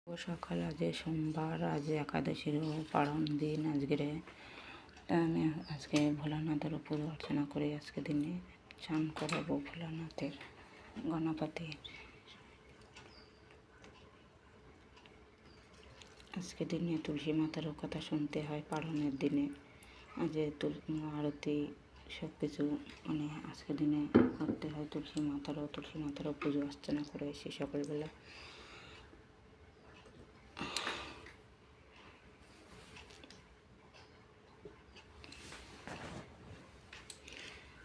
সকাল আজ সোমবার, আজ একাদশীর পারণ দিন। আমি আজকে ভোলানাথের পুজো অর্চনা করে আজকে দিনে চান করাবো ভোলানাথের গণপতি। আজকে দিনে তুলসী মাতারও কথা শুনতে হয় পারণের দিনে। আজ আরতি সব কিছু আজকে দিনে করতে হয়। তুলসী মাতারও পুজো অর্চনা করে এসে সকালবেলা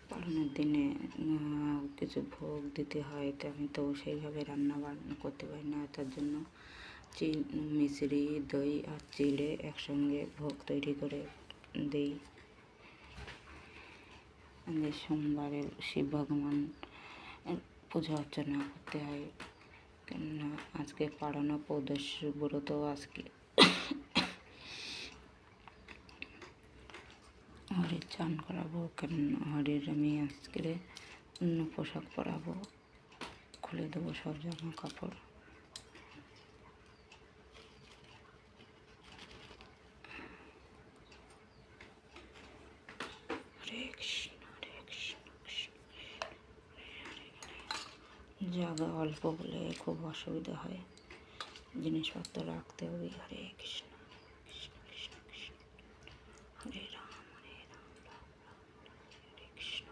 পালনের দিনে কিছু ভোগ দিতে হয়, তো আমি তো সেইভাবে রান্না বান্না করতে পারি না। তার জন্য মিছরি, দই আর চিড়ে একসঙ্গে ভোগ তৈরি করে দিই। সোমবারে শিব ভগবান পূজা অর্চনা করতে হয়, কেননা আজকে পাড়ানো পৌষ ব্রত। আজকে হরির চান করাবো, কেন হরির আমি আজকে অন্য পোশাক পরাবো, খুলে দেবো সব জামা কাপড়। জায়গা অল্প বলে খুব অসুবিধা হয়, জিনিসপত্র রাখতে হবে। হরে কৃষ্ণ কৃষ্ণ কৃষ্ণ কৃষ্ণ, হরে রাম হরে রাম রাম রাম হরে কৃষ্ণ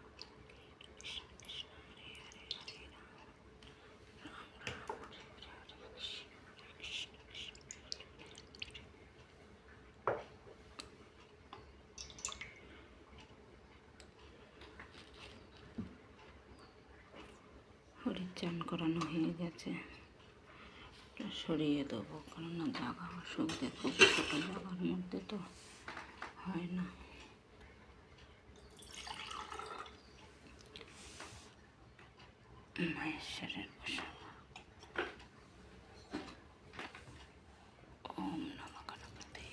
কৃষ্ণ কৃষ্ণ, হরে হরে হরে রাম রাম রাম হরে হরে হরে কৃষ্ণ কৃষ্ণ কৃষ্ণ। হরির চান করানো হয়ে গেছে, সরিয়ে দেবো, কেননা জায়গা অসুবিধে খুব, ছোটো জায়গার মধ্যে তো হয় না। মহেশ্বরের প্রসাদ। ওম নম গণপতে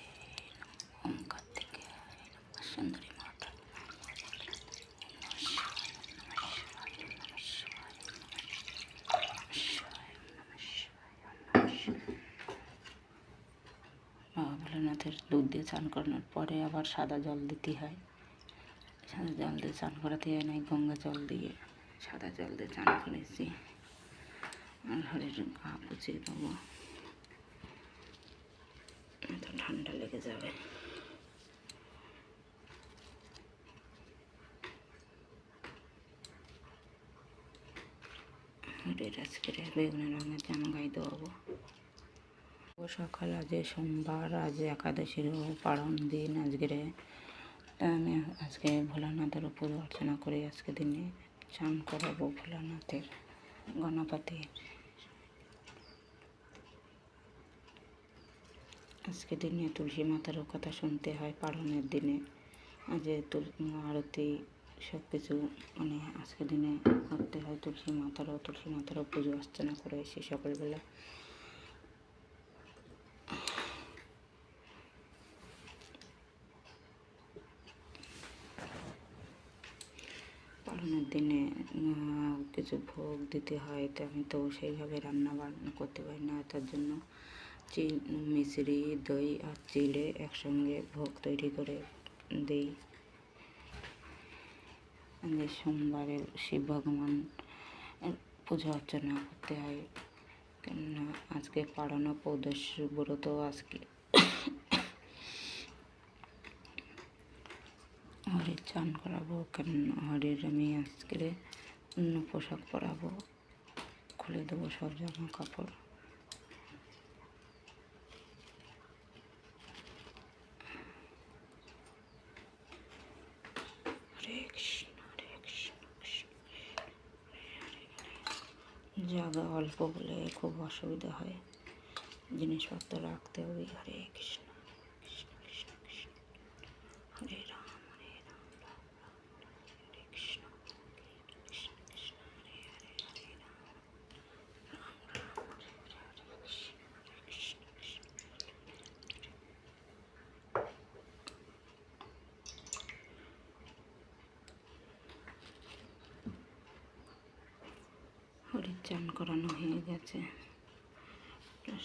ওম কার্তিকেয়ায় নমঃ, সুন্দরী মাতা ভোলানাথের দুধ দিয়ে চান করানোর পরে আবার সাদা জল দিতে হয়। সাদা জল দিয়ে চান করাতে হয় না, গঙ্গা জল দিয়ে সাদা জল দিয়ে চান করেছি। আর হরির গা পুছিয়ে দেবো, এত ঠান্ডা লেগে যাবে। হরির আজকে বেগুনি রঙের জামা গায়ে দেবো। সকাল আজ সোমবার, আজ একাদশীর পারণ দিন। আমি আজকে ভোলানাথের পুজো অর্চনা করে আজকে দিনে চান করাবো ভোলানাথের গণপতি। আজকে দিনে তুলসী মাতারও কথা শুনতে হয় পারণের দিনে। আজ আরতি সব কিছু আজকে দিনে করতে হয়। তুলসী মাতারও পুজো অর্চনা করে এসে সকালবেলা পালনের দিনে কিছু ভোগ দিতে হয়, তো আমি তো সেইভাবে রান্না বান্না করতে পারি না। তার জন্য মিছরি, দই আর চিড়ে একসঙ্গে ভোগ তৈরি করে দিই। সোমবারে শিব ভগবান পূজা অর্চনা করতে হয়, কেননা আজকে পাড়ানো পৌষ ব্রত। আজকে হরির চান করাবো, কেন হরির আমি আজকে অন্য পোশাক পরাবো, খুলে দেবো সব জামা কাপড়। হরে কৃষ্ণ কৃষ্ণ কৃষ্ণ, জায়গা অল্প বলে খুব অসুবিধা হয়, জিনিসপত্র রাখতে হবে। হরে কৃষ্ণ কৃষ্ণ কৃষ্ণ কৃষ্ণ, হরে রাম হরে রাম রাম রাম হরে কৃষ্ণ কৃষ্ণ কৃষ্ণ, হরে হরে হরে রাম রাম রাম হরে হরে হরে কৃষ্ণ কৃষ্ণ কৃষ্ণ। হরির চান করানো হয়ে গেছে,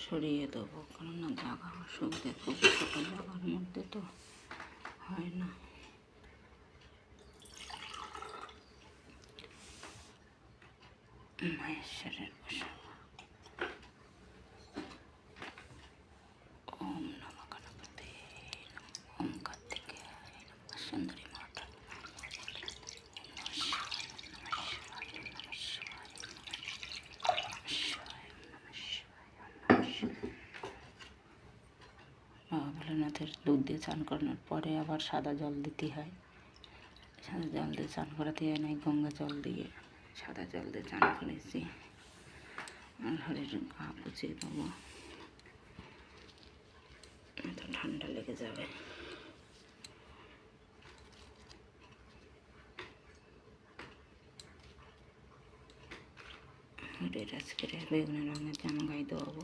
সরিয়ে দেবো, কেননা জায়গা অসুবিধে, খুব ছোটো জায়গার মধ্যে তো হয় না। মহেশ্বরের প্রসাদ। ওম নম গণপতে নমঃ, ওম কার্তিকেয়ায় নমঃ, সুন্দরী মাতা নমঃ শিবায়, নমঃ শিবায়, নমঃ শিবায়, নমঃ শিবায়, নমঃ শিবায়, নমঃ শিবায়। বাবা ভোলেনাথের দুধ দিয়ে চান করানোর পরে আবার সাদা জল দিতে হয়। সাদা জল দিয়ে চান করাতে হয় না, গঙ্গা জল দিয়ে সাদা জল দিয়ে চান করেছি। আর হরির গা পুছিয়ে দেবো, এত ঠান্ডা লেগে যাবে। হরির আজকে বেগুনি রঙের জামা গায়ে দেবো।